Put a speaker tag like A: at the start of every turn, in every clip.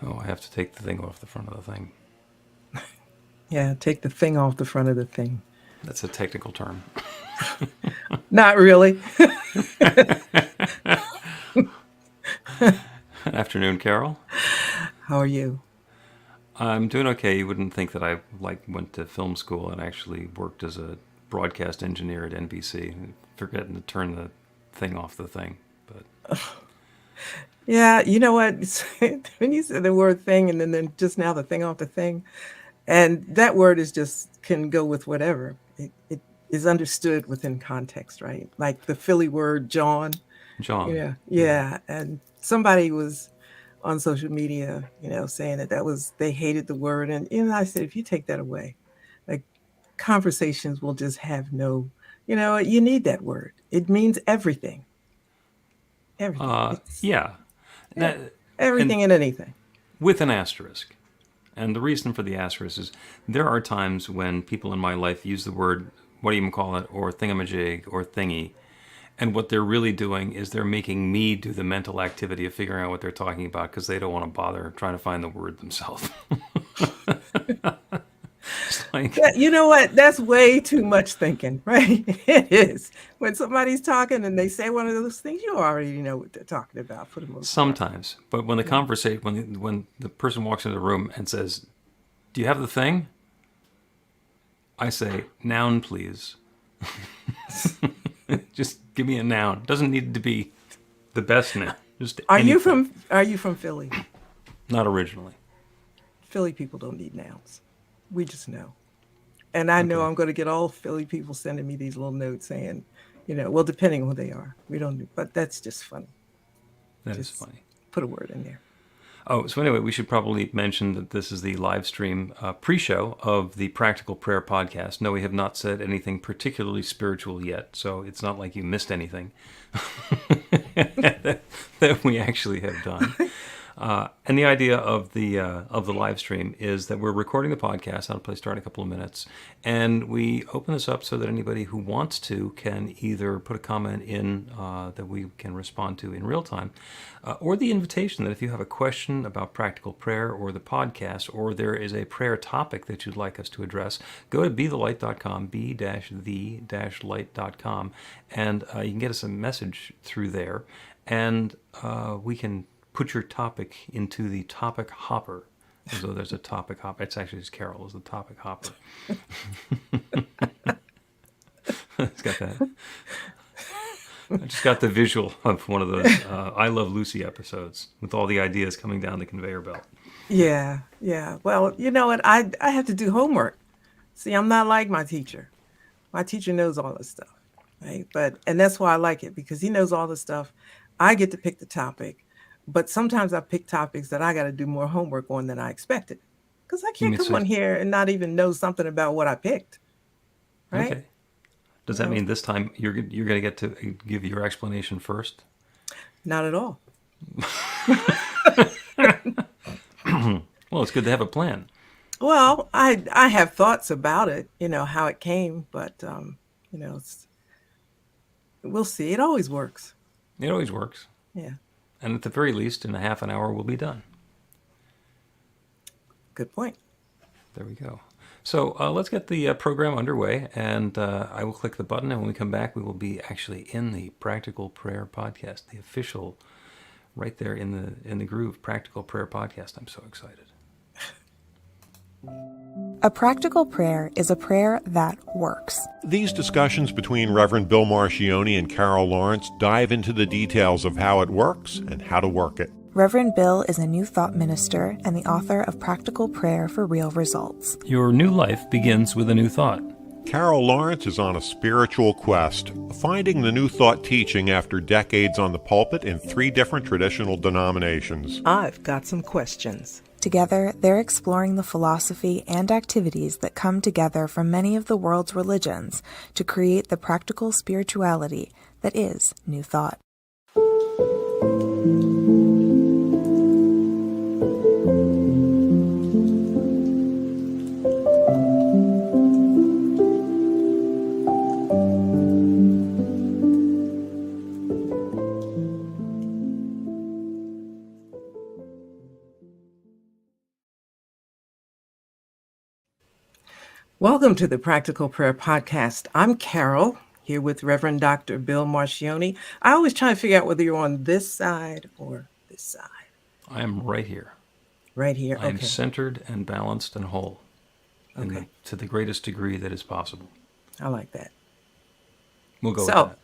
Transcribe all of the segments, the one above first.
A: Oh, I have to take the thing off the front of the thing.
B: Yeah, take the thing off the front of the thing.
A: That's a technical term.
B: Not really.
A: Afternoon, Carol.
B: How are you?
A: I'm doing okay. You wouldn't think that I went to film school and actually worked as a broadcast engineer at NBC, forgetting to turn the thing off the thing. But
B: Yeah, you know what? When you said the word thing and then just now the thing off the thing, and that word is just can go with whatever. It is understood within context, right? Like the Philly word John.
A: John, yeah.
B: Yeah. And somebody was on social media, saying that was they hated the word, and I said if you take that away, like conversations will just have no, you need that word. It means everything, everything. It's
A: Yeah.
B: yeah,
A: And
B: everything and anything.
A: with an asterisk. And the reason for the asterisk is there are times when people in my life use the word, what do you even call it, or thingamajig, or thingy. And what they're really doing is they're making me do the mental activity of figuring out what they're talking about because they don't want to bother trying to find the word themselves. It's like,
B: You know what? That's way too much thinking, right? It is. When somebody's talking and they say one of those things, you already know what they're talking about for the most part.
A: sometimes, but when the conversation, when the person walks into the room and says, "Do you have the thing?" I say, "Noun, please." Just give me a noun. It doesn't need to be the best noun. Just
B: Are you
A: anything.
B: from Philly?
A: Not originally.
B: Philly people don't need nouns. We just know. And I know
A: Okay,
B: I'm going to get all Philly people sending me these little notes saying, well, depending on who they are, we don't do, but that's just funny.
A: that is
B: Just
A: funny.
B: put a word in there.
A: Oh, so anyway, we should probably mention that this is the live stream pre-show of the Practical Prayer podcast. No, we have not said anything particularly spiritual yet, so it's not like you missed anything that we actually have done. And the idea of the live stream is that we're recording the podcast. I'll play start in a couple of minutes, and we open this up so that anybody who wants to can either put a comment in that we can respond to in real time, or the invitation that if you have a question about practical prayer or the podcast, or there is a prayer topic that you'd like us to address, go to bethelight.com, b-the-light.com, and you can get us a message through there, and we can put your topic into the topic hopper, as though there's a topic hopper. It's actually just Carol is the topic hopper. It's got that. I just got the visual of one of those I Love Lucy episodes with all the ideas coming down the conveyor belt.
B: Yeah, yeah. Well, you know what? I have to do homework. See, I'm not like my teacher. My teacher knows all this stuff, right? And that's why I like it because he knows all the stuff. I get to pick the topic, but sometimes I pick topics that I got to do more homework on than I expected. Because I
A: You
B: can't
A: mean
B: come
A: so?
B: on here and not even know something about what I picked, right?
A: Okay. Does that
B: No,
A: mean this time you're going to get to give your explanation first?
B: not at all.
A: Well, it's good to have a plan.
B: Well, I have thoughts about it, how it came, but we'll see. It always works.
A: It always works.
B: Yeah,
A: And at the very least, in a half an hour, we'll be done.
B: good point.
A: There we go. So let's get the program underway, and I will click the button, and when we come back, we will be actually in the Practical Prayer Podcast, the official, right there in the groove, Practical Prayer Podcast. I'm so excited.
C: A practical prayer is a prayer that works.
D: These discussions between Reverend Bill Marchiony and Carol Lawrence dive into the details of how it works and how to work it.
C: Reverend Bill is a New Thought minister and the author of Practical Prayer for Real Results.
A: Your new life begins with a new thought.
D: Carol Lawrence is on a spiritual quest, finding the New Thought teaching after decades on the pulpit in 3 different traditional denominations.
B: I've got some questions.
C: Together, they're exploring the philosophy and activities that come together from many of the world's religions to create the practical spirituality that is New Thought.
B: Welcome to the Practical Prayer Podcast. I'm Carol, here with Reverend Dr. Bill Marchiony. I always try to figure out whether you're on this side or this side.
A: I am right here.
B: Right here.
A: I am
B: Okay.
A: centered and balanced and whole
B: Okay.
A: to the greatest degree that is possible.
B: I like that.
A: We'll go with
B: So,
A: that.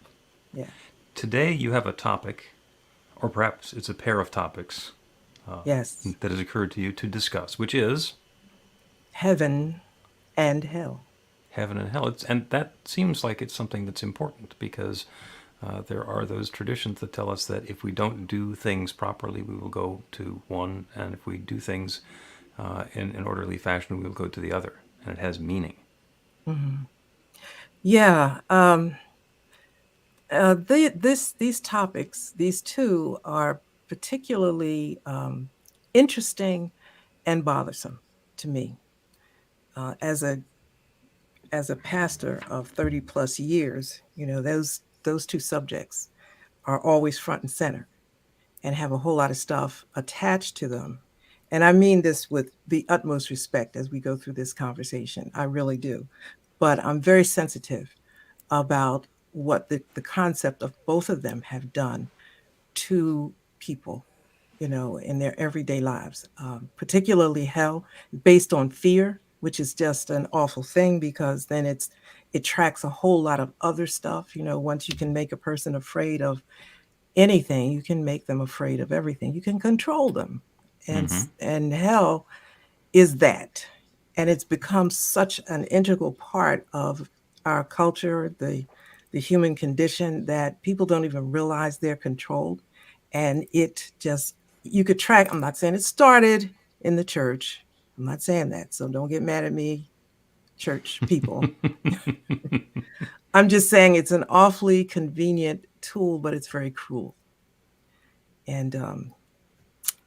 B: yeah.
A: Today you have a topic, or perhaps it's a pair of topics
B: Yes.
A: that has occurred to you to discuss, which is
B: Heaven and hell.
A: heaven and hell. And that seems like it's something that's important because there are those traditions that tell us that if we don't do things properly, we will go to one, and if we do things in an orderly fashion, we will go to the other, and it has meaning.
B: Yeah. These topics, these two, are particularly interesting and bothersome to me. As a pastor of 30 plus years, those two subjects are always front and center and have a whole lot of stuff attached to them. And I mean this with the utmost respect as we go through this conversation. I really do. But I'm very sensitive about what the concept of both of them have done to people, in their everyday lives, particularly hell, based on fear, which is just an awful thing because then it tracks a whole lot of other stuff. Once you can make a person afraid of anything, you can make them afraid of everything. You can control them. And hell is that. And it's become such an integral part of our culture, the human condition, that people don't even realize they're controlled. And it just, you could track, I'm not saying it started in the church. I'm not saying that. So don't get mad at me, church people. I'm just saying it's an awfully convenient tool, but it's very cruel. And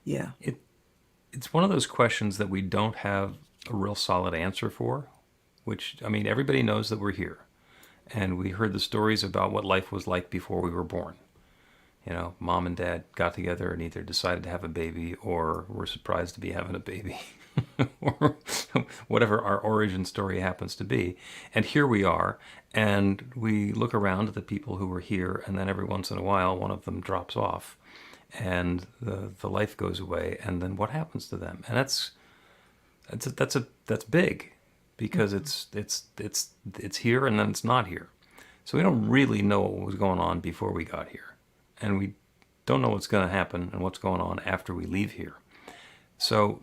B: yeah.
A: It's one of those questions that we don't have a real solid answer for, which, I mean, everybody knows that we're here. And we heard the stories about what life was like before we were born. Mom and dad got together and either decided to have a baby or were surprised to be having a baby or whatever our origin story happens to be. And here we are, and we look around at the people who were here, and then every once in a while, one of them drops off and the life goes away. And then what happens to them? And that's big because it's here and then it's not here. So we don't really know what was going on before we got here. And we don't know what's going to happen and what's going on after we leave here. So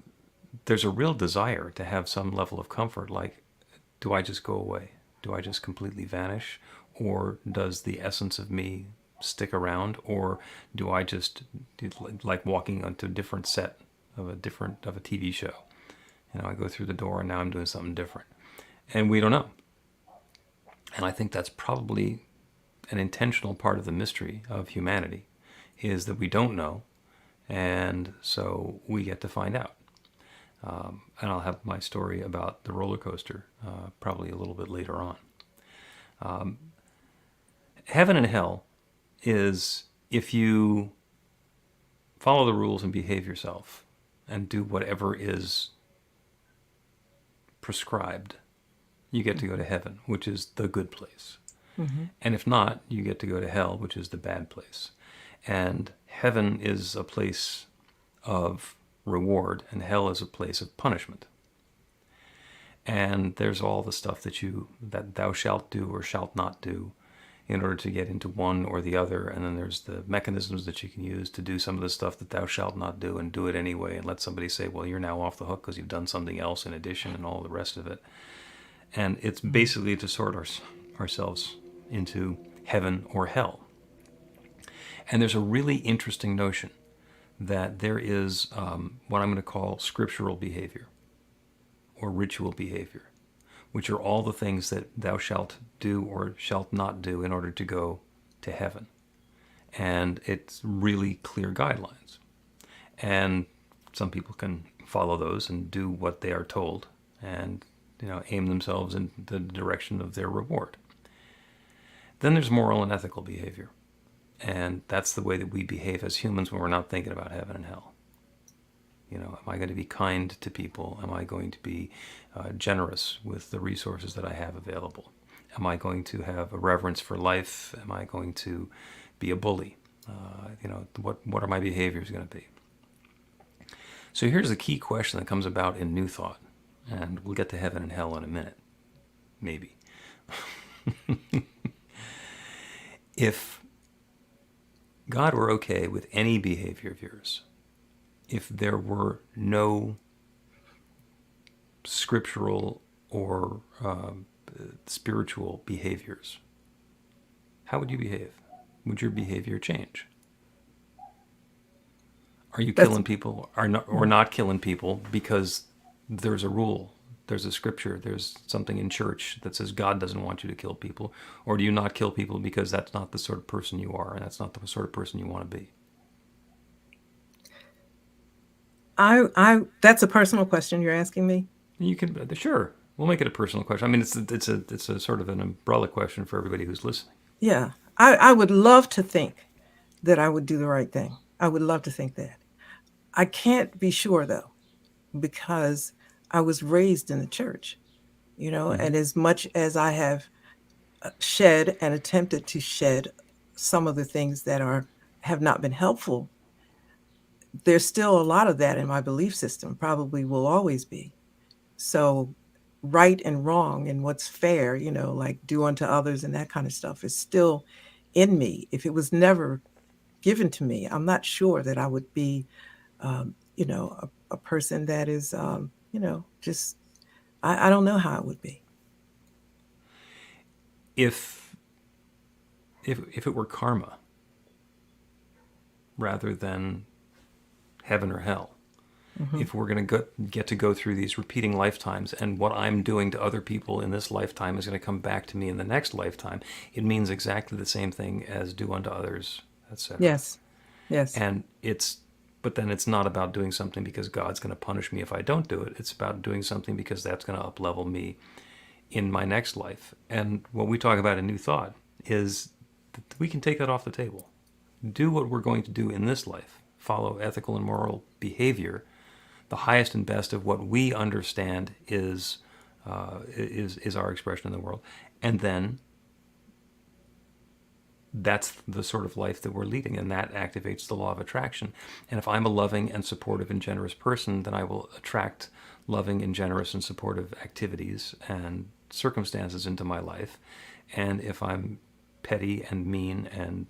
A: there's a real desire to have some level of comfort, like, do I just go away? Do I just completely vanish? Or does the essence of me stick around? Or do I just, like walking onto a different set of a TV show? I go through the door and now I'm doing something different. And we don't know. And I think that's probably an intentional part of the mystery of humanity, is that we don't know, and so we get to find out. And I'll have my story about the roller coaster probably a little bit later on. Heaven and hell is if you follow the rules and behave yourself and do whatever is prescribed, you get to go to heaven, which is the good place. And if not, you get to go to hell, which is the bad place. And heaven is a place of reward, and hell is a place of punishment. And there's all the stuff that thou shalt do or shalt not do in order to get into one or the other. And then there's the mechanisms that you can use to do some of the stuff that thou shalt not do and do it anyway, and let somebody say, well, you're now off the hook because you've done something else in addition, and all the rest of it. And it's basically to sort ourselves into heaven or hell. And there's a really interesting notion that there is what I'm going to call scriptural behavior or ritual behavior, which are all the things that thou shalt do or shalt not do in order to go to heaven. And it's really clear guidelines. And some people can follow those and do what they are told and aim themselves in the direction of their reward. Then there's moral and ethical behavior. And that's the way that we behave as humans when we're not thinking about heaven and hell. Am Am I going to be kind to people? Am I going to be generous with the resources that I have available? Am I going to have a reverence for life? Am I going to be a bully? What are my behaviors going to be? So here's the key question that comes about in New Thought, and we'll get to heaven and hell in a minute, maybe. If God were okay with any behavior of yours, if there were no scriptural or spiritual behaviors, how would you behave? Would your behavior change? Are you killing people or not killing people because there's a rule, there's a scripture, there's something in church that says God doesn't want you to kill people? Or do you not kill people because that's not the sort of person you are and that's not the sort of person you want to be?
B: That's a personal question you're asking me?
A: You can, sure. We'll make it a personal question. I mean, it's a sort of an umbrella question for everybody who's listening.
B: Yeah. I would love to think that I would do the right thing. I would love to think that. I can't be sure, though, because I was raised in the church, and as much as I have shed and attempted to shed some of the things that have not been helpful, there's still a lot of that in my belief system, probably will always be. So right and wrong and what's fair, like do unto others and that kind of stuff is still in me. If it was never given to me, I'm not sure that I would be, a person that is, just, I don't know how it would be.
A: If it were karma rather than heaven or hell, if we're going to get to go through these repeating lifetimes and what I'm doing to other people in this lifetime is going to come back to me in the next lifetime, it means exactly the same thing as do unto others, etc.
B: Yes.
A: And but then it's not about doing something because God's going to punish me if I don't do it. It's about doing something because that's going to up-level me in my next life. And what we talk about in New Thought is that we can take that off the table. Do what we're going to do in this life. Follow ethical and moral behavior. The highest and best of what we understand is our expression in the world. And then that's the sort of life that we're leading, and that activates the law of attraction. And if I'm a loving and supportive and generous person, then I will attract loving and generous and supportive activities and circumstances into my life. And if I'm petty and mean and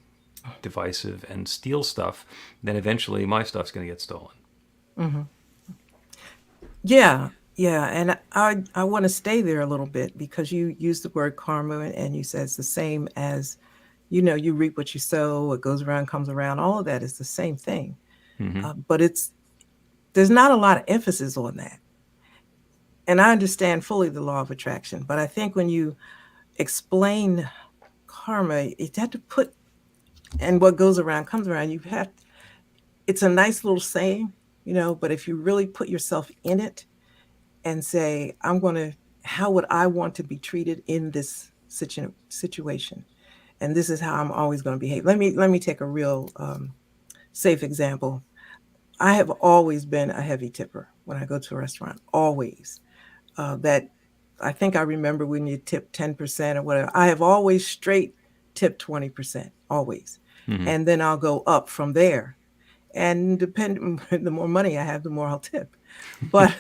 A: divisive and steal stuff, then eventually my stuff's going to get stolen.
B: Mm-hmm. Yeah. And I want to stay there a little bit because you used the word karma and you said it's the same as, you reap what you sow, what goes around comes around. All of that is the same thing. But there's not a lot of emphasis on that. And I understand fully the law of attraction, but I think when you explain karma, you have to put, and what goes around comes around, it's a nice little saying, but if you really put yourself in it and say, how would I want to be treated in this situation? And this is how I'm always going to behave. Let me take a real safe example. I have always been a heavy tipper when I go to a restaurant, always. That I think I remember when you tip 10% or whatever. I have always straight tipped 20%, always. And then I'll go up from there. And the more money I have, the more I'll tip. But,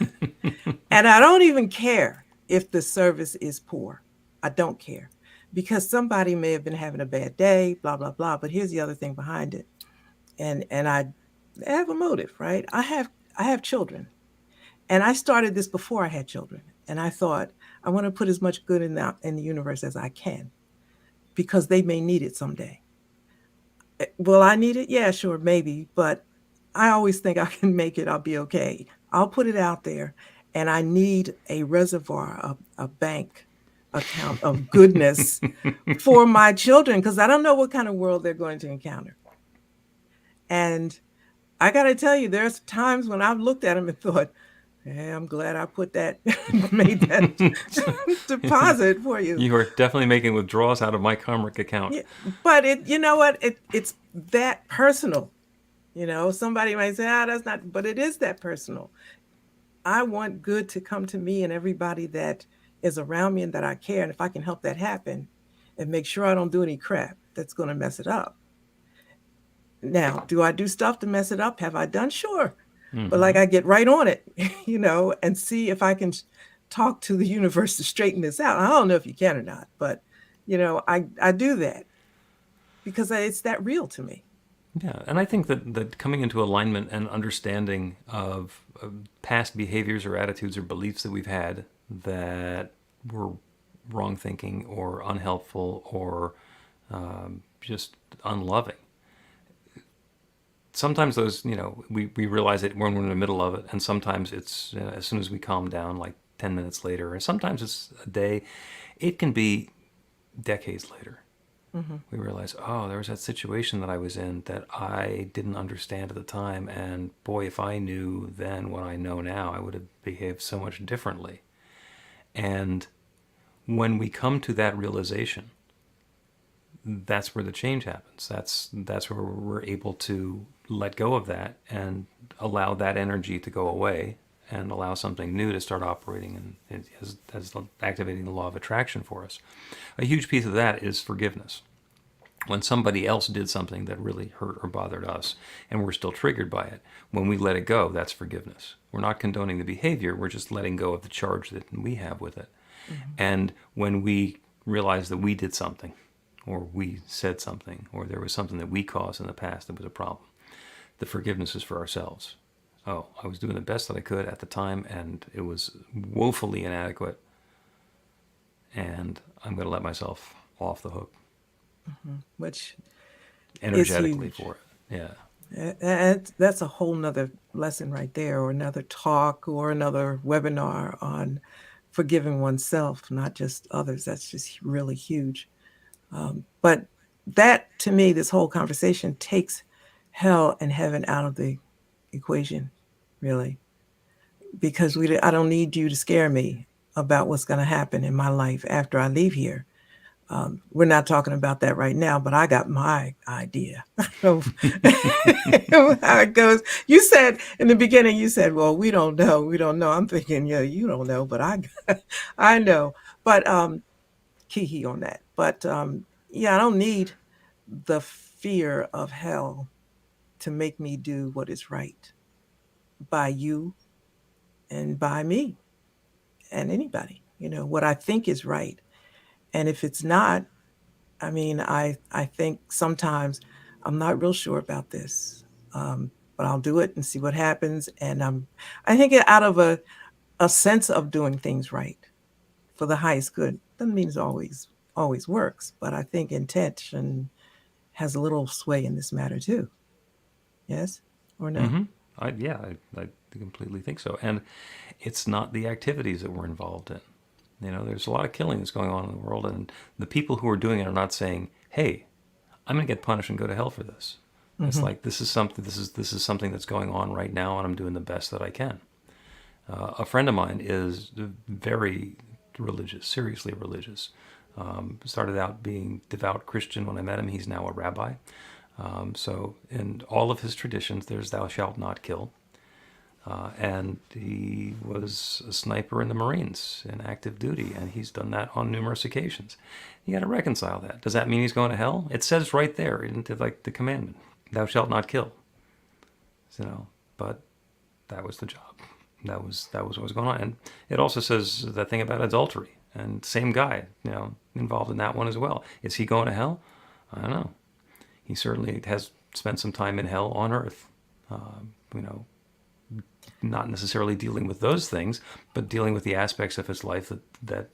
B: and I don't even care if the service is poor. I don't care. Because somebody may have been having a bad day, blah, blah, blah. But here's the other thing behind it. And I have a motive, right? I have children. And I started this before I had children. And I thought, I want to put as much good in the universe as I can. Because they may need it someday. Will I need it? Yeah, sure, maybe. But I always think I can make it. I'll be okay. I'll put it out there. And I need a reservoir, a bank account of goodness for my children, because I don't know what kind of world they're going to encounter. And I got to tell you, there's times when I've looked at them and thought, hey, I'm glad I made that deposit for you.
A: You are definitely making withdrawals out of my karmic account.
B: Yeah, but you know what? It's that personal. Somebody might say, that's not, but it is that personal. I want good to come to me and everybody that is around me and that I care. And if I can help that happen and make sure I don't do any crap that's going to mess it up. Now, do I do stuff to mess it up? Have I done? Sure. But like I get right on it, and see if I can talk to the universe to straighten this out. I don't know if you can or not, but I do that because it's that real to me.
A: Yeah, and I think that coming into alignment and understanding of past behaviors or attitudes or beliefs that we've had that were wrong thinking or unhelpful or just unloving. Sometimes those, we realize it when we're in the middle of it, and sometimes it's as soon as we calm down, like 10 minutes later, and sometimes it's a day. It can be decades later. We realize, there was that situation that I was in that I didn't understand at the time, and boy, if I knew then what I know now, I would have behaved so much differently. And when we come to that realization, that's where the change happens. That's where we're able to let go of that and allow that energy to go away and allow something new to start operating and as activating the law of attraction for us. A huge piece of that is forgiveness. When somebody else did something that really hurt or bothered us and we're still triggered by it, when we let it go, that's forgiveness. We're not condoning the behavior, we're just letting go of the charge that we have with it. And when we realize that we did something, or we said something, or there was something that we caused in the past that was a problem, the forgiveness is for ourselves. I was doing the best that I could at the time, and it was woefully inadequate, and I'm going to let myself off the hook.
B: Which
A: energetically
B: is
A: for it. Yeah.
B: And that's a whole nother lesson right there, or another talk, or another webinar on forgiving oneself, not just others. That's just really huge. But that, to me, this whole conversation takes hell and heaven out of the equation, really, because I don't need you to scare me about what's going to happen in my life after I leave here. We're not talking about that right now, but I got my idea of how it goes. You said in the beginning, well, we don't know. I'm thinking, yeah, you don't know, but I know. But key on that. But I don't need the fear of hell to make me do what is right by you and by me and anybody. What I think is right. And if it's not, I think sometimes I'm not real sure about this, but I'll do it and see what happens. And I think out of a sense of doing things right for the highest good. Doesn't mean it always works, but I think intention has a little sway in this matter too. Yes or no?
A: I completely think so. And it's not the activities that we're involved in. There's a lot of killing that's going on in the world, and the people who are doing it are not saying, "Hey, I'm going to get punished and go to hell for this." It's like this is something that's going on right now, and I'm doing the best that I can. A friend of mine is very religious, seriously religious. Started out being devout Christian when I met him. He's now a rabbi. So in all of his traditions, there's "Thou shalt not kill." And he was a sniper in the Marines in active duty, and he's done that on numerous occasions. You got to reconcile that. Does that mean he's going to hell? It says right there, isn't it, like the commandment, "Thou shalt not kill." But that was the job. That was what was going on. And it also says that thing about adultery, and same guy, involved in that one as well. Is he going to hell? I don't know. He certainly has spent some time in hell on earth. Not necessarily dealing with those things, but dealing with the aspects of his life that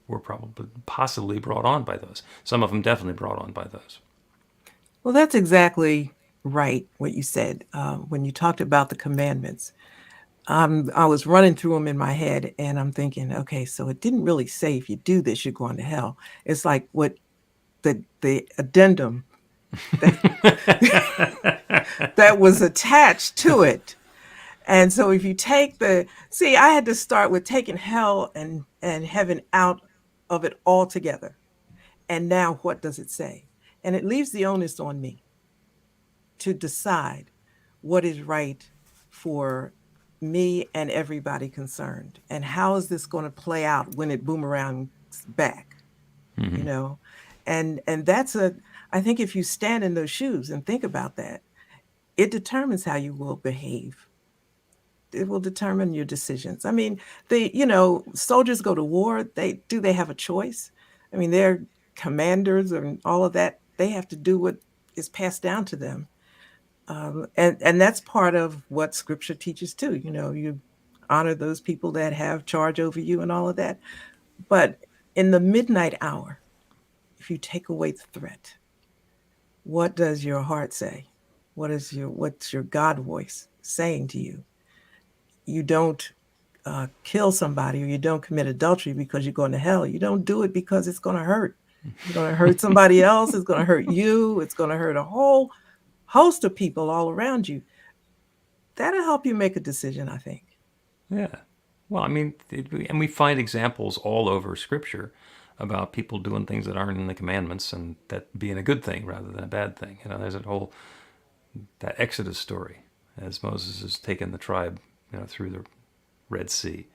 A: were possibly brought on by those. Some of them definitely brought on by those.
B: Well, that's exactly right, what you said when you talked about the commandments. I was running through them in my head, and I'm thinking, okay, so it didn't really say if you do this, you're going to hell. It's like what the addendum that was attached to it. And so if you take I had to start with taking hell and heaven out of it altogether. And now what does it say? And it leaves the onus on me to decide what is right for me and everybody concerned, and how is this going to play out when it boomerangs back, you know? And that's I think if you stand in those shoes and think about that, it determines how you will behave. It will determine your decisions. I mean, soldiers go to war, they have a choice? I mean, they're commanders and all of that. They have to do what is passed down to them. And that's part of what scripture teaches too. You honor those people that have charge over you and all of that. But in the midnight hour, if you take away the threat, what does your heart say? What's your God voice saying to you? You don't kill somebody, or you don't commit adultery because you're going to hell. You don't do it because it's going to hurt. It's going to hurt somebody else. It's going to hurt you. It's going to hurt a whole host of people all around you. That'll help you make a decision, I think.
A: Yeah. Well, I mean, and we find examples all over Scripture about people doing things that aren't in the commandments, and that being a good thing rather than a bad thing. There's that Exodus story, as Moses has taken the tribe, through the Red Sea,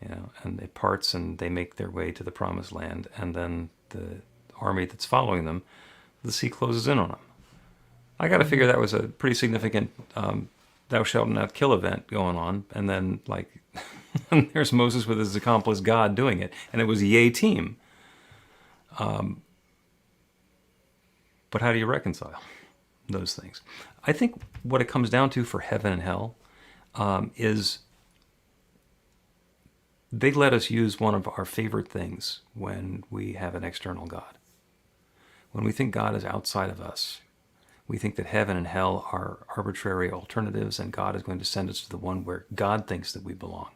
A: and it parts and they make their way to the Promised Land, and then the army that's following them, the sea closes in on them. I got to figure that was a pretty significant thou shalt not kill event going on, and then there's Moses with his accomplice God doing it, and it was a yay team. But how do you reconcile those things? I think what it comes down to for heaven and hell is they let us use one of our favorite things when we have an external God. When we think God is outside of us, we think that heaven and hell are arbitrary alternatives, and God is going to send us to the one where God thinks that we belong.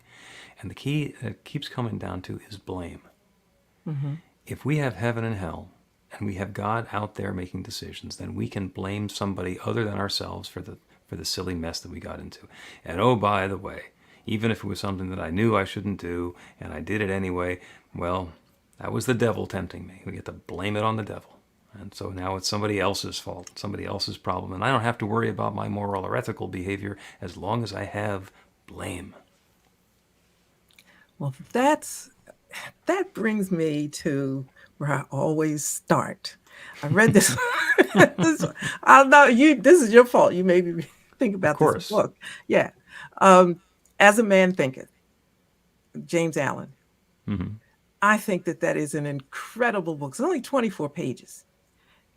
A: And the key that keeps coming down to is blame. Mm-hmm. If we have heaven and hell, and we have God out there making decisions, then we can blame somebody other than ourselves for the silly mess that we got into. And oh, by the way, even if it was something that I knew I shouldn't do, and I did it anyway, well, that was the devil tempting me. We get to blame it on the devil. And so now it's somebody else's fault, somebody else's problem, and I don't have to worry about my moral or ethical behavior as long as I have blame.
B: Well, that brings me to where I always start. I read this. I know this is your fault. You made me think about this book. Yeah. As a Man Thinketh, James Allen. Mm-hmm. I think that is an incredible book. It's only 24 pages.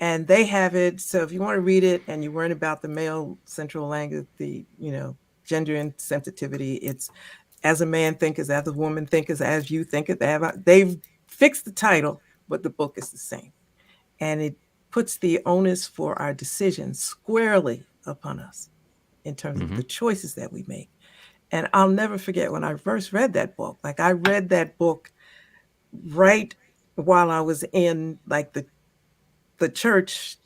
B: And they have it. So if you want to read it and you're worried about the male central language, the, gender insensitivity, it's As a Man Thinketh, As a Woman Thinketh, As You Thinketh. They've fixed the title, but the book is the same. And it puts the onus for our decisions squarely upon us in terms of the choices that we make. And I'll never forget when I first read that book. I read that book right while I was in the church,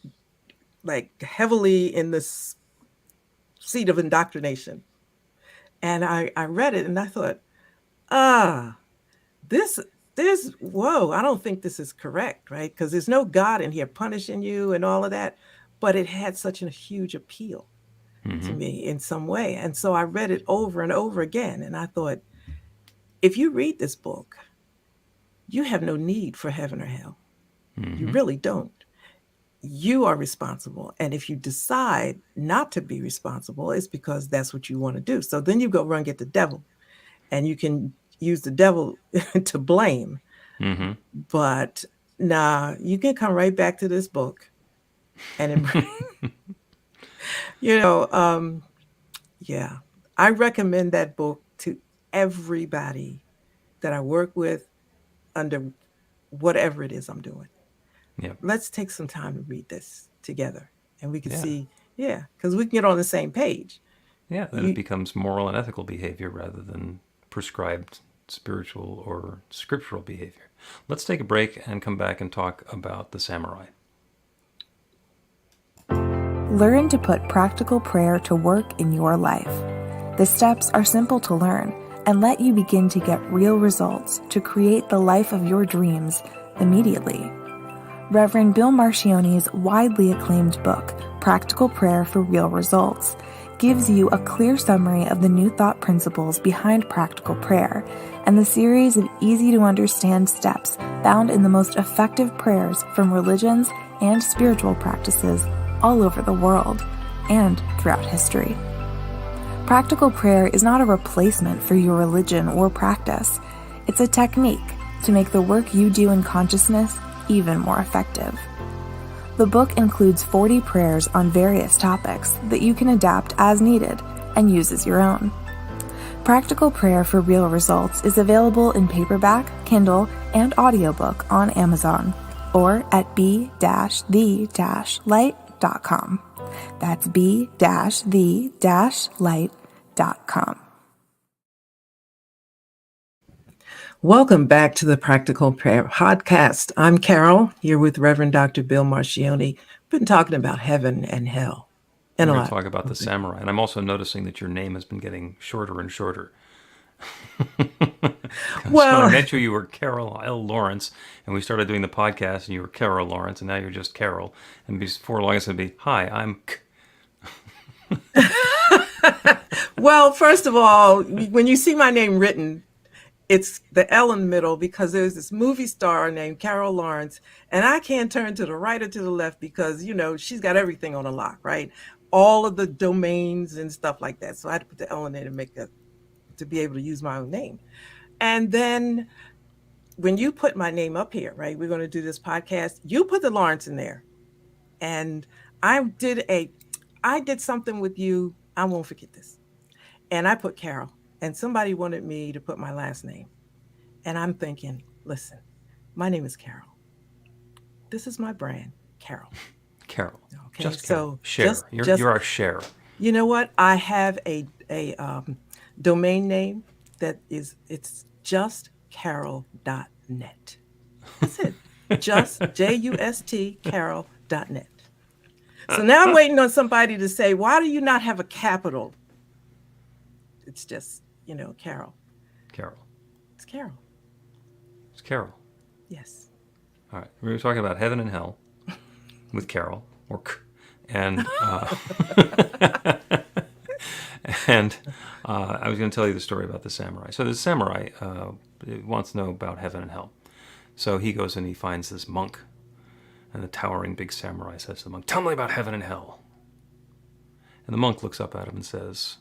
B: heavily in this seat of indoctrination. And I read it and I thought, whoa, I don't think this is correct, right? Because there's no God in here punishing you and all of that. But it had such a huge appeal to me in some way. And so I read it over and over again. And I thought, if you read this book, you have no need for heaven or hell. You really don't. You are responsible. And if you decide not to be responsible, it's because that's what you want to do. So then you go run get the devil, and you can use the devil to blame. Mm-hmm. But you can come right back to this book and I recommend that book to everybody that I work with under whatever it is I'm doing. Yeah. Let's take some time to read this together, and we can see, because we can get on the same page.
A: Yeah, then it becomes moral and ethical behavior rather than prescribed spiritual or scriptural behavior. Let's take a break and come back and talk about the samurai.
C: Learn to put practical prayer to work in your life. The steps are simple to learn and let you begin to get real results to create the life of your dreams immediately. Reverend Bill Marchiony's widely acclaimed book, Practical Prayer for Real Results, gives you a clear summary of the New Thought principles behind practical prayer and the series of easy-to-understand steps found in the most effective prayers from religions and spiritual practices all over the world and throughout history. Practical prayer is not a replacement for your religion or practice. It's a technique to make the work you do in consciousness even more effective. The book includes 40 prayers on various topics that you can adapt as needed and use as your own. Practical Prayer for Real Results is available in paperback, Kindle, and audiobook on Amazon or at b-the-light.com. That's b-the-light.com.
B: Welcome back to the Practical Prayer Podcast. I'm Carol, here with Reverend Dr. Bill Marchiony. We've been talking about heaven and hell.
A: We're going to talk about the samurai. And I'm also noticing that your name has been getting shorter and shorter.
B: Well,
A: when I met you, you were Carol L. Lawrence, and we started doing the podcast, and you were Carol Lawrence, and now you're just Carol. And before long, it's going to be, hi, I'm K.
B: Well, first of all, when you see my name written, it's the L in the middle because there's this movie star named Carol Lawrence, and I can't turn to the right or to the left because, she's got everything on a lock, right? All of the domains and stuff like that. So I had to put the L in there to be able to use my own name. And then when you put my name up here, right, we're going to do this podcast, you put the Lawrence in there. And I did something with you. I won't forget this. And I put Carol. And somebody wanted me to put my last name. And I'm thinking, listen, my name is Carol. This is my brand, Carol.
A: Carol.
B: Okay,
A: just
B: so
A: share. You're our share.
B: You know what? I have a domain name it's justcarol.net. That's it. Just JUST Carol.net. So now I'm waiting on somebody to say, why do you not have a capital? It's just, Carol.
A: Carol.
B: It's Carol.
A: It's Carol.
B: Yes.
A: All right. We were talking about heaven and hell with Carol, or K. And I was going to tell you the story about the samurai. So the samurai wants to know about heaven and hell. So he goes and he finds this monk. And the towering big samurai says to the monk, tell me about heaven and hell. And the monk looks up at him and says,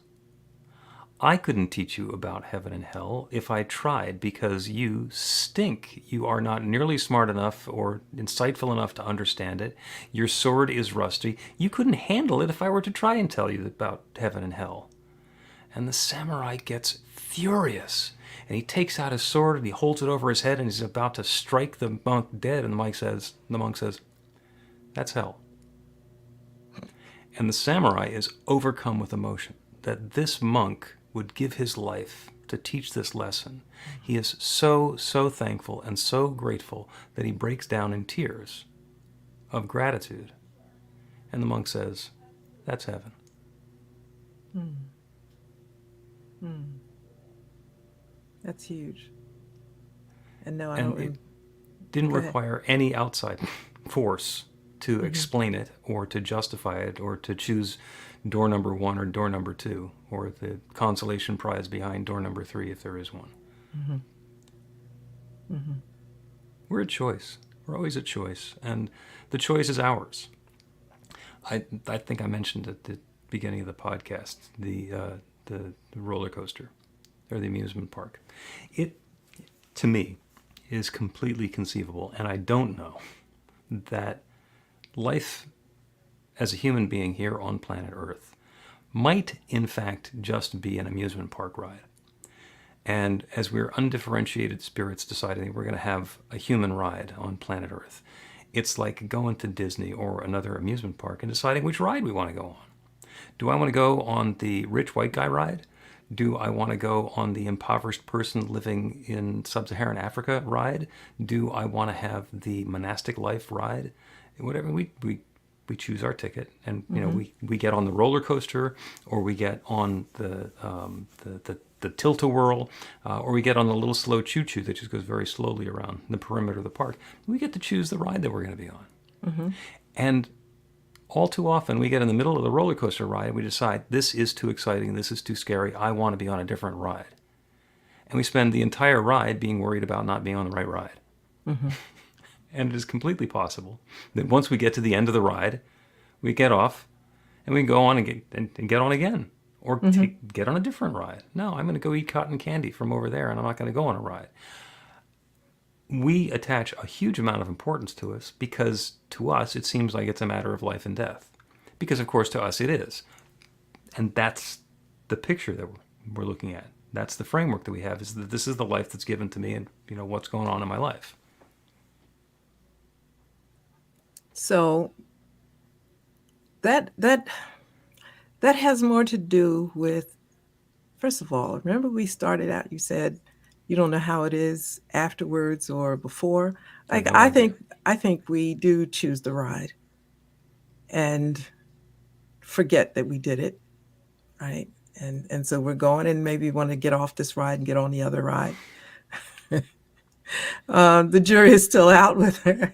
A: I couldn't teach you about heaven and hell if I tried because you stink. You are not nearly smart enough or insightful enough to understand it. Your sword is rusty. You couldn't handle it if I were to try and tell you about heaven and hell. And the samurai gets furious. And he takes out his sword and he holds it over his head and he's about to strike the monk dead. And the monk says, that's hell. And the samurai is overcome with emotion that this monk would give his life to teach this lesson. He is so, so thankful and so grateful that he breaks down in tears of gratitude. And the monk says, that's heaven.
B: That's huge. And no,
A: it didn't require any outside force to explain it or to justify it or to choose door number 1 or door number 2 or the consolation prize behind door number 3 if there is one. We're a choice. We're always a choice, and the choice is ours. I think I mentioned at the beginning of the podcast the roller coaster or the amusement park. It, to me, is completely conceivable, and I don't know that life as a human being here on planet Earth might, in fact, just be an amusement park ride. And as we're undifferentiated spirits deciding we're going to have a human ride on planet Earth, it's like going to Disney or another amusement park and deciding which ride we want to go on. Do I want to go on the rich white guy ride? Do I want to go on the impoverished person living in sub-Saharan Africa ride? Do I want to have the monastic life ride? Whatever, we choose our ticket, and we get on the roller coaster, or we get on the tilt-a-whirl, or we get on the little slow choo-choo that just goes very slowly around the perimeter of the park. We get to choose the ride that we're going to be on. And All too often, we get in the middle of the roller coaster ride and we decide, this is too exciting, this is too scary, I want to be on a different ride. And we spend the entire ride being worried about not being on the right ride.
B: Mm-hmm.
A: And it is completely possible that once we get to the end of the ride, we get off and we go on and get on again. Or get on a different ride. No, I'm going to go eat cotton candy from over there and I'm not going to go on a ride. We attach a huge amount of importance to us because to us it seems like it's a matter of life and death. Because of course to us it is. And that's the picture that we're looking at. That's the framework that we have, is that this is the life that's given to me and what's going on in my life.
B: So that has more to do with, first of all, remember we started out, you said you don't know how it is afterwards or before. Like
A: No
B: I
A: idea.
B: think we do choose the ride and forget that we did it, right? And so we're going and maybe want to get off this ride and get on the other ride. The jury is still out with her,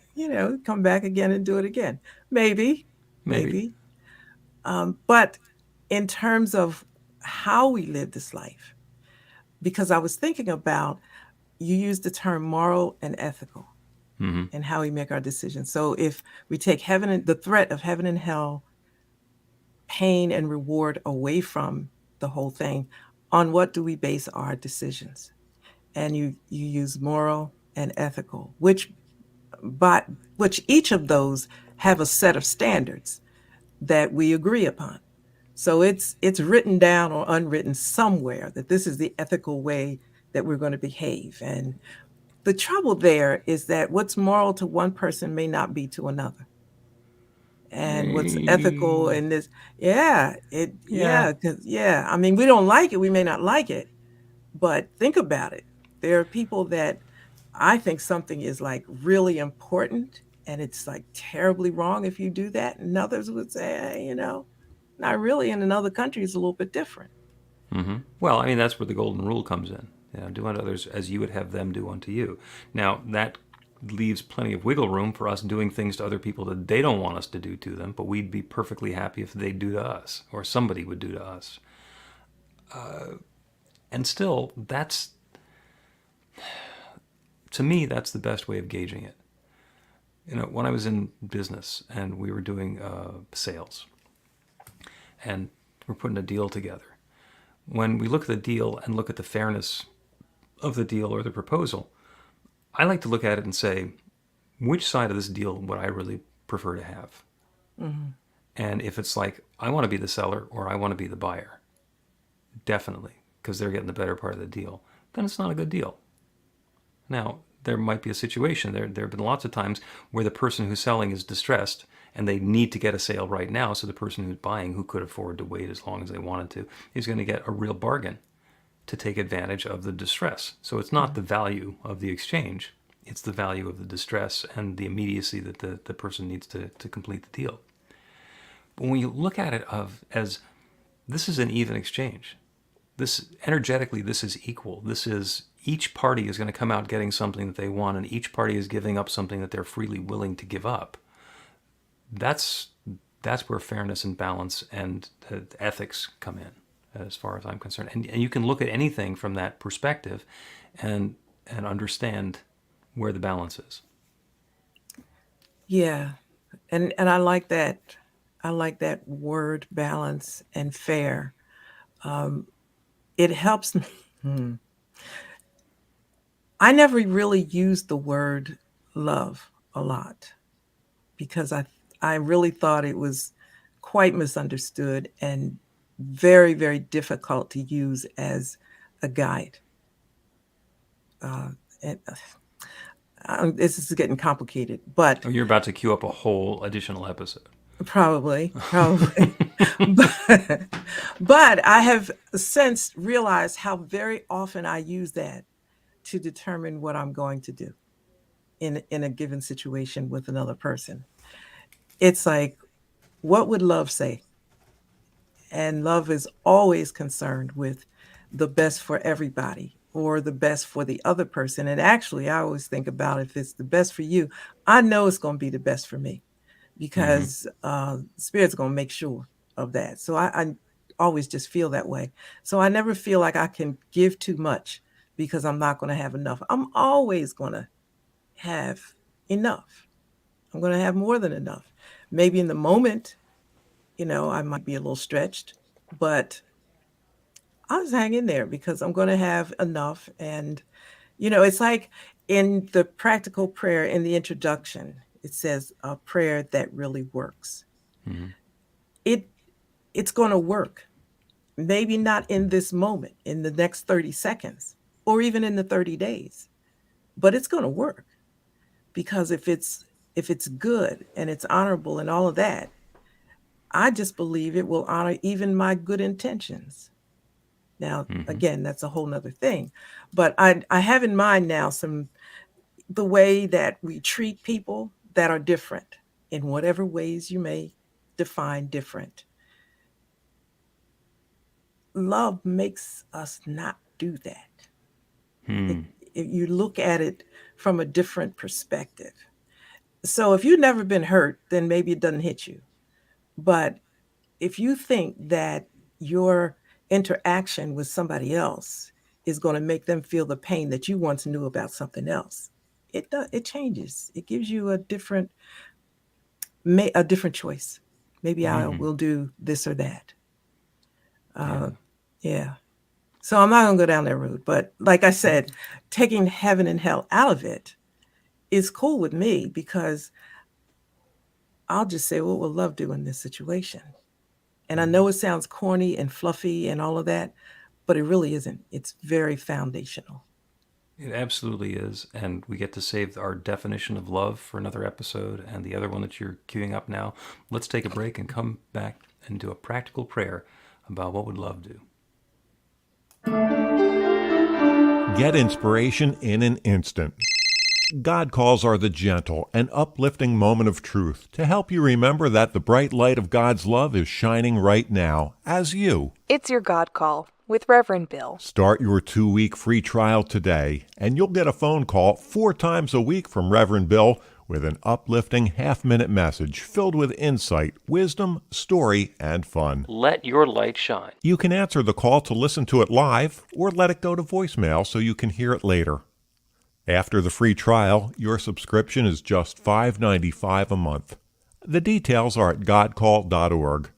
B: come back again and do it again. Maybe. But in terms of how we live this life, because I was thinking about, you used the term moral and ethical
A: Mm-hmm.
B: and how we make our decisions. So if we take the threat of heaven and hell, pain and reward away from the whole thing, on what do we base our decisions? And you use moral and ethical, which each of those have a set of standards that we agree upon. So it's written down or unwritten somewhere that this is the ethical way that we're going to behave. And the trouble there is that what's moral to one person may not be to another. And what's ethical in this, I mean, we don't like it, we may not like it, but think about it. There are people that I think something is like really important and it's like terribly wrong if you do that. And others would say, not really. In another country, it's a little bit different.
A: Mm-hmm. Well, I mean, that's where the golden rule comes in. Do unto others as you would have them do unto you. Now, that leaves plenty of wiggle room for us doing things to other people that they don't want us to do to them, but we'd be perfectly happy if they'd do to us, or somebody would do to us. And still, to me, that's the best way of gauging it. When I was in business and we were doing sales, and we're putting a deal together, when we look at the deal and look at the fairness of the deal or the proposal, I like to look at it and say, which side of this deal would I really prefer to have?
B: Mm-hmm.
A: And if it's like, I want to be the seller or I want to be the buyer, definitely, because they're getting the better part of the deal, then it's not a good deal. Now, there might be a situation, there have been lots of times where the person who's selling is distressed and they need to get a sale right now, so the person who's buying, who could afford to wait as long as they wanted to, is going to get a real bargain to take advantage of the distress. So it's not the value of the exchange, it's the value of the distress and the immediacy that the person needs to complete the deal. But when you look at it as this is an even exchange, this energetically, this is equal. This is, each party is going to come out getting something that they want, and each party is giving up something that they're freely willing to give up. That's where fairness and balance and ethics come in, as far as I'm concerned. And you can look at anything from that perspective and understand where the balance is.
B: Yeah. And I like that. I like that word, balance and fair. It helps me. I never really used the word love a lot because I really thought it was quite misunderstood and very, very difficult to use as a guide. And this is getting complicated, but
A: Oh, you're about to queue up a whole additional episode.
B: probably. But I have since realized how very often I use that to determine what I'm going to do in a given situation with another person. It's like, what would love say? And love is always concerned with the best for everybody or the best for the other person. And actually, I always think about, if it's the best for you, I know it's going to be the best for me. because Spirit's going to make sure of that. So I always just feel that way. So I never feel like I can give too much because I'm not going to have enough. I'm always going to have enough. I'm going to have more than enough. Maybe in the moment, I might be a little stretched, but I'll just hang in there because I'm going to have enough. And, it's like in the practical prayer in the introduction, it says a prayer that really works.
A: Mm-hmm.
B: It's going to work. Maybe not in this moment, in the next 30 seconds, or even in the 30 days, but it's going to work because if it's good and it's honorable and all of that, I just believe it will honor even my good intentions. Now, again, that's a whole nother thing, but I have in mind now the way that we treat people that are different in whatever ways you may define different. Love makes us not do that. If you look at it from a different perspective. So if you've never been hurt, then maybe it doesn't hit you. But if you think that your interaction with somebody else is going to make them feel the pain that you once knew about something else, it changes. It gives you a different choice. Maybe I will do this or that. Yeah. So I'm not going to go down that road. But like I said, taking heaven and hell out of it is cool with me because I'll just say, what will love do in this situation? And I know it sounds corny and fluffy and all of that, but it really isn't. It's very foundational.
A: It absolutely is. And we get to save our definition of love for another episode and the other one that you're queuing up now. Let's take a break and come back and do a practical prayer about what would love do.
D: Get inspiration in an instant. God calls are the gentle and uplifting moment of truth to help you remember that the bright light of God's love is shining right now as you.
C: It's your God Call with Reverend Bill.
D: Start your 2-week free trial today, and you'll get a phone call 4 times a week from Reverend Bill with an uplifting half-minute message filled with insight, wisdom, story, and fun.
A: Let your light shine.
D: You can answer the call to listen to it live or let it go to voicemail so you can hear it later. After the free trial, your subscription is just $5.95 a month. The details are at godcall.org.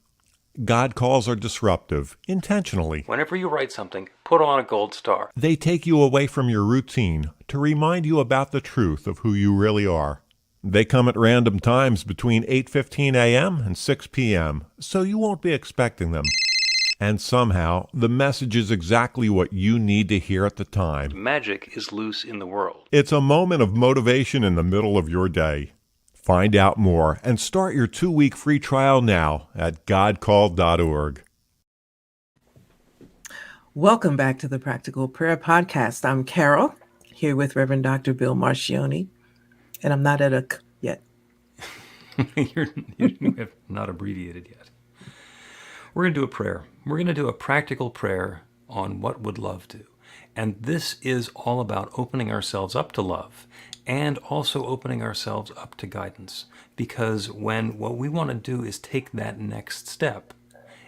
D: God calls are disruptive, intentionally.
A: Whenever you write something, put on a gold star.
D: They take you away from your routine to remind you about the truth of who you really are. They come at random times between 8:15 a.m. and 6 p.m., so you won't be expecting them. And somehow, the message is exactly what you need to hear at the time.
A: Magic is loose in the world.
D: It's a moment of motivation in the middle of your day. Find out more and start your 2-week free trial now at godcall.org.
B: Welcome back to the Practical Prayer Podcast. I'm Carol, here with Reverend Dr. Bill Marchiony, and I'm not at a yet.
A: You have not abbreviated yet. We're going to do a prayer. We're going to do a practical prayer on what would love do. And this is all about opening ourselves up to love and also opening ourselves up to guidance. Because when what we want to do is take that next step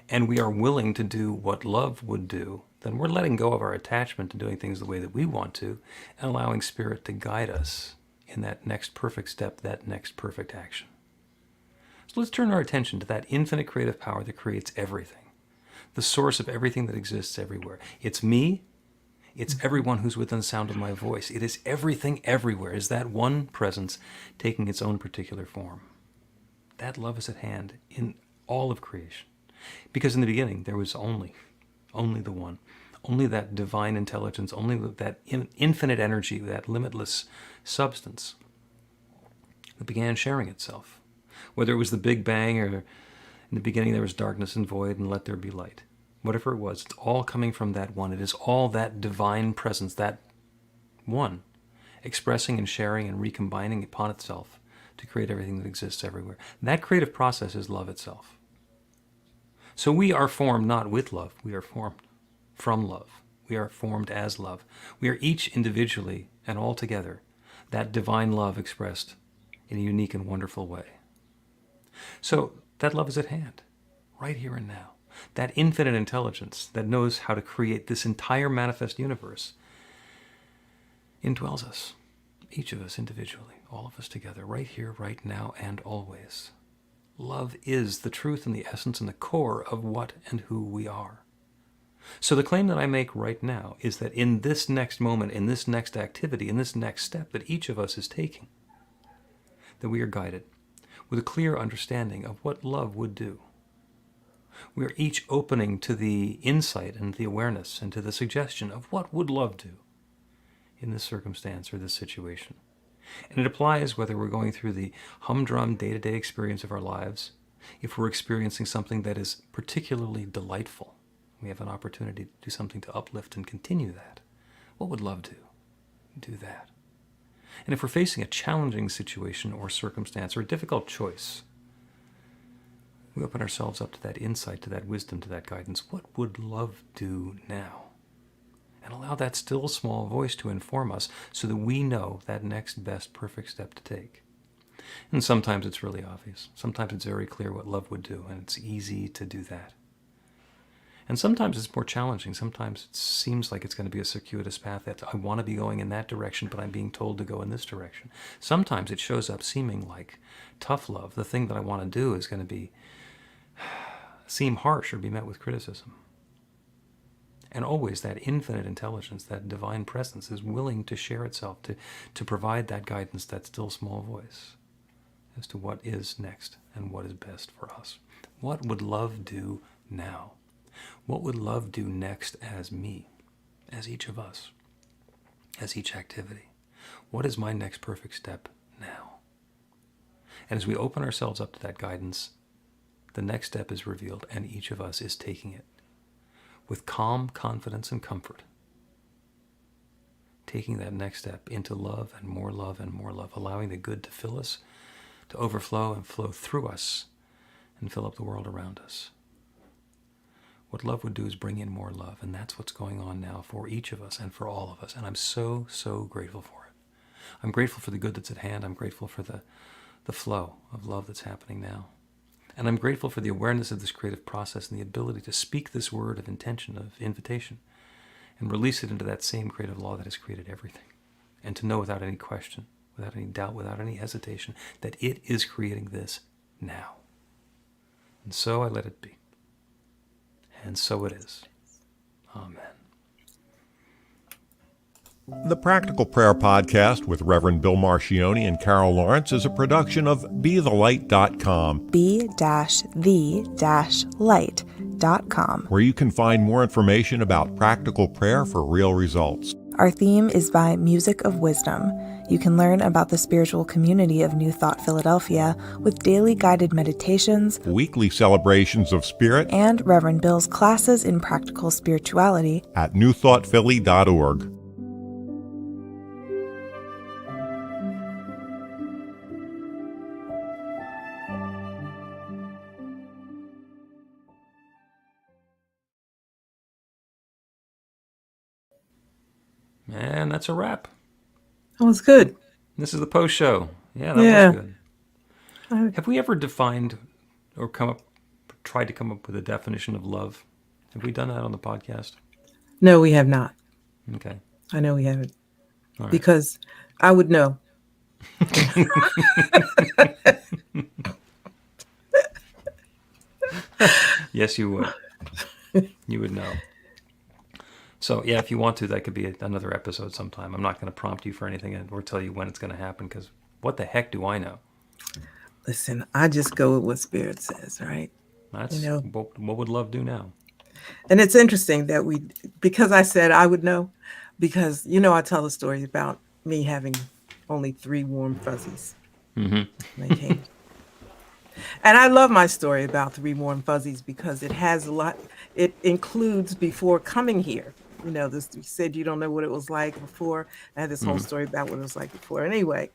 A: and we are willing to do what love would do, then we're letting go of our attachment to doing things the way that we want to and allowing Spirit to guide us in that next perfect step, that next perfect action. So let's turn our attention to that infinite creative power that creates everything, the source of everything that exists everywhere. It's me. It's everyone who's within the sound of my voice. It is everything everywhere. Is that one presence taking its own particular form? That love is at hand in all of creation. Because in the beginning, there was only the one, only that divine intelligence, only that infinite energy, that limitless substance that began sharing itself. Whether it was the Big Bang or in the beginning there was darkness and void and let there be light. Whatever it was, it's all coming from that one. It is all that divine presence, that one, expressing and sharing and recombining upon itself to create everything that exists everywhere. That creative process is love itself. So we are formed not with love, we are formed from love. We are formed as love. We are each individually and all together that divine love expressed in a unique and wonderful way. So that love is at hand, right here and now. That infinite intelligence that knows how to create this entire manifest universe indwells us, each of us individually, all of us together, right here, right now, and always. Love is the truth and the essence and the core of what and who we are. So the claim that I make right now is that in this next moment, in this next activity, in this next step that each of us is taking, that we are guided with a clear understanding of what love would do. We are each opening to the insight and the awareness and to the suggestion of what would love do in this circumstance or this situation. And it applies whether we're going through the humdrum day-to-day experience of our lives, if we're experiencing something that is particularly delightful, we have an opportunity to do something to uplift and continue that. What would love do? Do that. And if we're facing a challenging situation or circumstance or a difficult choice, we open ourselves up to that insight, to that wisdom, to that guidance. What would love do now? And allow that still small voice to inform us so that we know that next best perfect step to take. And sometimes it's really obvious. Sometimes it's very clear what love would do, and it's easy to do that. And sometimes it's more challenging. Sometimes it seems like it's going to be a circuitous path that I want to be going in that direction, but I'm being told to go in this direction. Sometimes it shows up seeming like tough love. The thing that I want to do is going to seem harsh or be met with criticism. And always that infinite intelligence, that divine presence is willing to share itself, to provide that guidance, that still small voice as to what is next and what is best for us. What would love do now? What would love do next as me, as each of us, as each activity? What is my next perfect step now? And as we open ourselves up to that guidance, the next step is revealed, and each of us is taking it with calm confidence and comfort, taking that next step into love and more love and more love, allowing the good to fill us, to overflow and flow through us and fill up the world around us. What love would do is bring in more love, and that's what's going on now for each of us and for all of us, and I'm so, so grateful for it. I'm grateful for the good that's at hand. I'm grateful for the flow of love that's happening now. And I'm grateful for the awareness of this creative process and the ability to speak this word of intention, of invitation, and release it into that same creative law that has created everything. And to know without any question, without any doubt, without any hesitation, that it is creating this now. And so I let it be. And so it is. Amen.
D: The Practical Prayer Podcast with Reverend Bill Marchiony and Carol Lawrence is a production of BeTheLight.com.
C: be-the-light.com.
D: Where you can find more information about practical prayer for real results.
C: Our theme is by Music of Wisdom. You can learn about the spiritual community of New Thought Philadelphia with daily guided meditations,
D: Weekly celebrations of spirit,
C: and Reverend Bill's classes in practical spirituality
D: at newthoughtphilly.org.
A: And that's a wrap.
B: That was good.
A: This is the post show. Yeah, that
B: Yeah.
A: was good. Have we ever defined or tried to come up with a definition of love? Have we done that on the podcast?
B: No, we have not.
A: Okay.
B: I know we haven't.
A: All right.
B: Because I would know.
A: Yes, you would. You would know. So, yeah, if you want to, that could be another episode sometime. I'm not going to prompt you for anything or tell you when it's going to happen, because what the heck do I know?
B: Listen, I just go with what Spirit says, right?
A: That's what would love do now?
B: And it's interesting that because I said I would know, because, I tell the story about me having only 3 warm fuzzies. When they came. And I love my story about 3 warm fuzzies because it has a lot. It includes before coming here. You said you don't know what it was like before. I had this whole story about what it was like before. Anyway,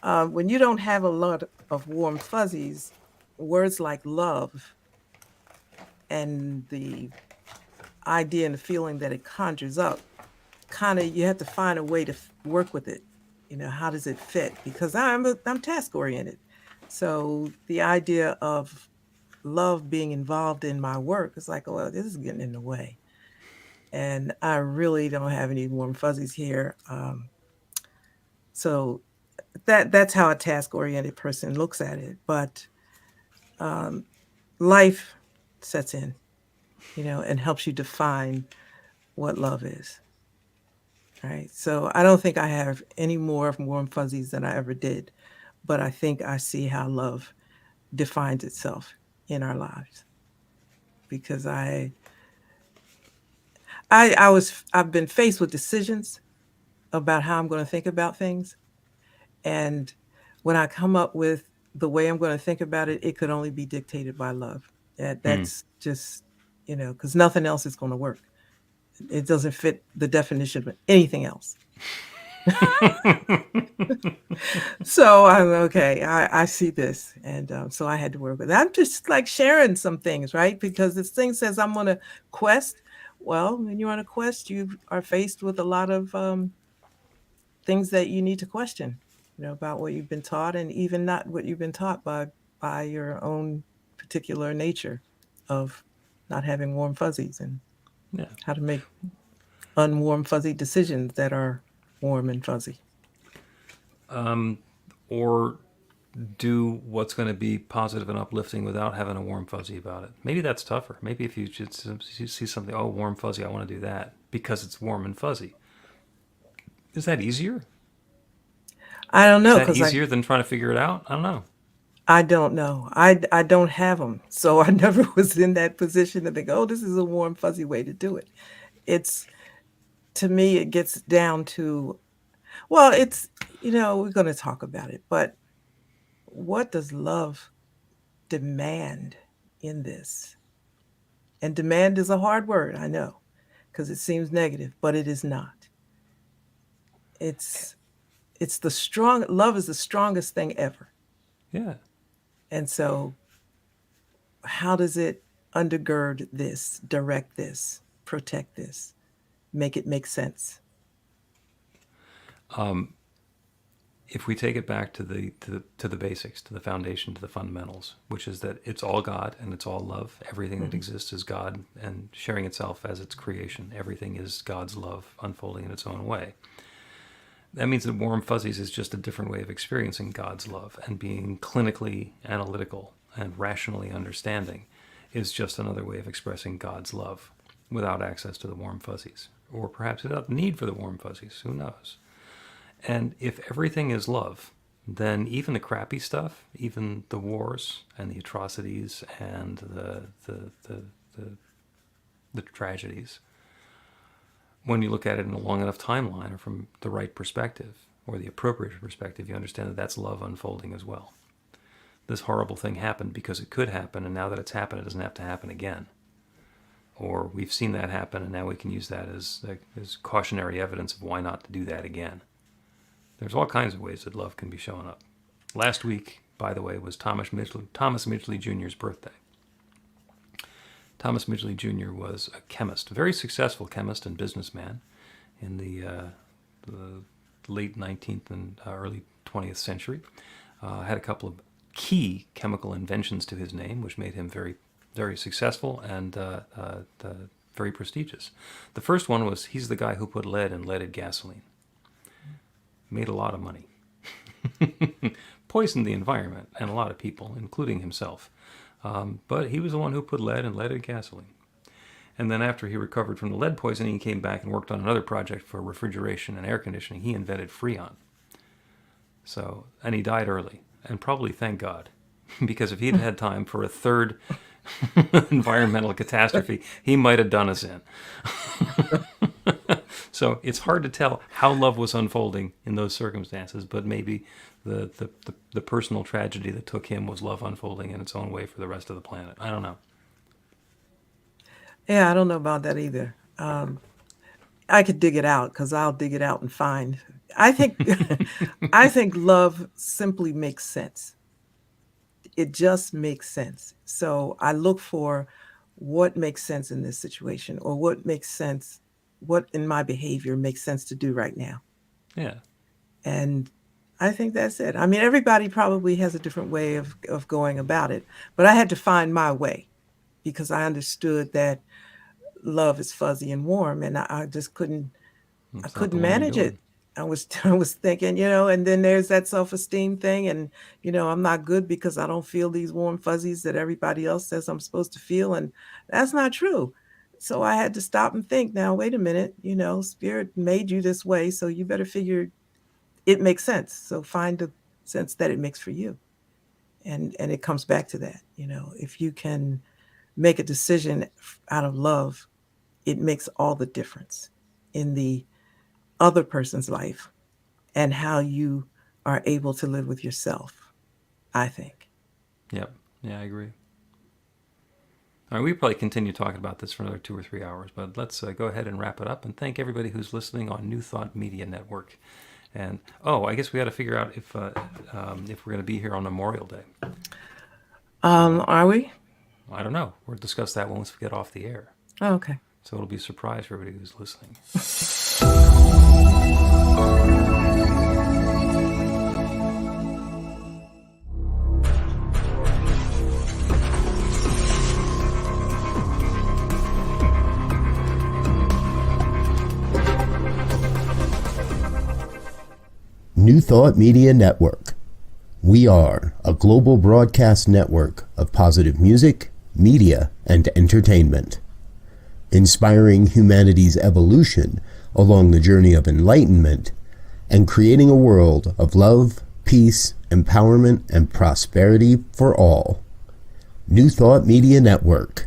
B: when you don't have a lot of warm fuzzies, words like love and the idea and the feeling that it conjures up, you have to find a way to work with it. How does it fit? Because I'm task oriented. So the idea of love being involved in my work is like, well, this is getting in the way. And I really don't have any warm fuzzies here. So that's how a task oriented person looks at it. But um, life sets in, and helps you define what love is. Right. So I don't think I have any more warm fuzzies than I ever did, but I think I see how love defines itself in our lives because I've been faced with decisions about how I'm going to think about things, and when I come up with the way I'm going to think about it, it could only be dictated by love.
A: Hmm.
B: That's just because nothing else is going to work. It doesn't fit the definition of anything else. So I'm okay. I see this, and so I had to work with it. I'm just like sharing some things, right? Because this thing says I'm on a quest. Well, when you're on a quest, you are faced with a lot of things that you need to question, about what you've been taught, and even not what you've been taught by your own particular nature of not having warm fuzzies and
A: Yeah.
B: how to make unwarm fuzzy decisions that are warm and fuzzy.
A: Or do what's going to be positive and uplifting without having a warm fuzzy about it. Maybe that's tougher. Maybe if you just see something, oh, warm fuzzy, I want to do that because it's warm and fuzzy. Is that easier?
B: I don't
A: Is
B: know
A: that
B: because
A: easier than trying to figure it out? I don't know.
B: I don't know. I don't have them. So I never was in that position to think, oh, this is a warm, fuzzy way to do it. It's, to me, it gets down to, well, we're going to talk about it, but what does love demand in this? And demand is a hard word, I know, because it seems negative, but it is not. It's, love is the strongest thing ever.
A: Yeah.
B: And so how does it undergird this, direct this, protect this, make it make sense?
A: If we take it back to the basics, to the foundation, to the fundamentals, which is that it's all God and it's all love. Everything that
B: Mhm.
A: exists is God and sharing itself as its creation. Everything is God's love unfolding in its own way. That means that warm fuzzies is just a different way of experiencing God's love, and being clinically analytical and rationally understanding is just another way of expressing God's love without access to the warm fuzzies, or perhaps without the need for the warm fuzzies. Who knows? And if everything is love, then even the crappy stuff, even the wars and the atrocities and the tragedies, when you look at it in a long enough timeline or from the right perspective or the appropriate perspective, you understand that that's love unfolding as well. This horrible thing happened because it could happen, and now that it's happened, it doesn't have to happen again. Or we've seen that happen, and now we can use that as cautionary evidence of why not to do that again. There's all kinds of ways that love can be shown up. Last week, by the way, was Thomas Midgley Jr.'s birthday. Thomas Midgley Jr. was a chemist, a very successful chemist and businessman in the late 19th and early 20th century. Had a couple of key chemical inventions to his name, which made him very, very successful and very prestigious. The first one was he's the guy who put lead in leaded gasoline. Made a lot of money. Poisoned the environment and a lot of people, including himself. But he was the one who put lead in leaded gasoline. And then after he recovered from the lead poisoning, he came back and worked on another project for refrigeration and air conditioning. He invented Freon. And he died early, and probably thank God, because if he'd had time for a third environmental catastrophe, he might have done us in. So it's hard to tell how love was unfolding in those circumstances, but maybe the personal tragedy that took him was love unfolding in its own way for the rest of the planet. I don't know.
B: Yeah, I don't know about that either. I could dig it out because I'll dig it out and find. I think, I think love simply makes sense. It just makes sense. So I look for what makes sense in this situation, or what in my behavior makes sense to do right now.
A: Yeah.
B: And I think that's it. I mean, everybody probably has a different way of going about it, but I had to find my way because I understood that love is fuzzy and warm, and I just couldn't I
A: It's not the
B: couldn't
A: one you're
B: manage it.
A: doing.
B: I was thinking, and then there's that self-esteem thing, and I'm not good because I don't feel these warm fuzzies that everybody else says I'm supposed to feel, and that's not true. So I had to stop and think, now wait a minute, spirit made you this way, so you better figure it makes sense. So find the sense that it makes for you. And it comes back to that, if you can make a decision out of love, it makes all the difference in the other person's life and how you are able to live with yourself, I think.
A: Yep. Yeah, I agree. All right, we probably continue talking about this for another 2 or 3 hours, but let's go ahead and wrap it up and thank everybody who's listening on New Thought Media Network. And I guess we got to figure out if we're going to be here on Memorial Day.
B: Are we?
A: I don't know. We'll discuss that once we get off the air.
B: Oh, okay.
A: So it'll be a surprise for everybody who's listening.
E: New Thought Media Network. We are a global broadcast network of positive music, media, and entertainment, inspiring humanity's evolution along the journey of enlightenment and creating a world of love, peace, empowerment, and prosperity for all. New Thought Media Network.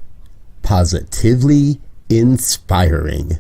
E: Positively inspiring.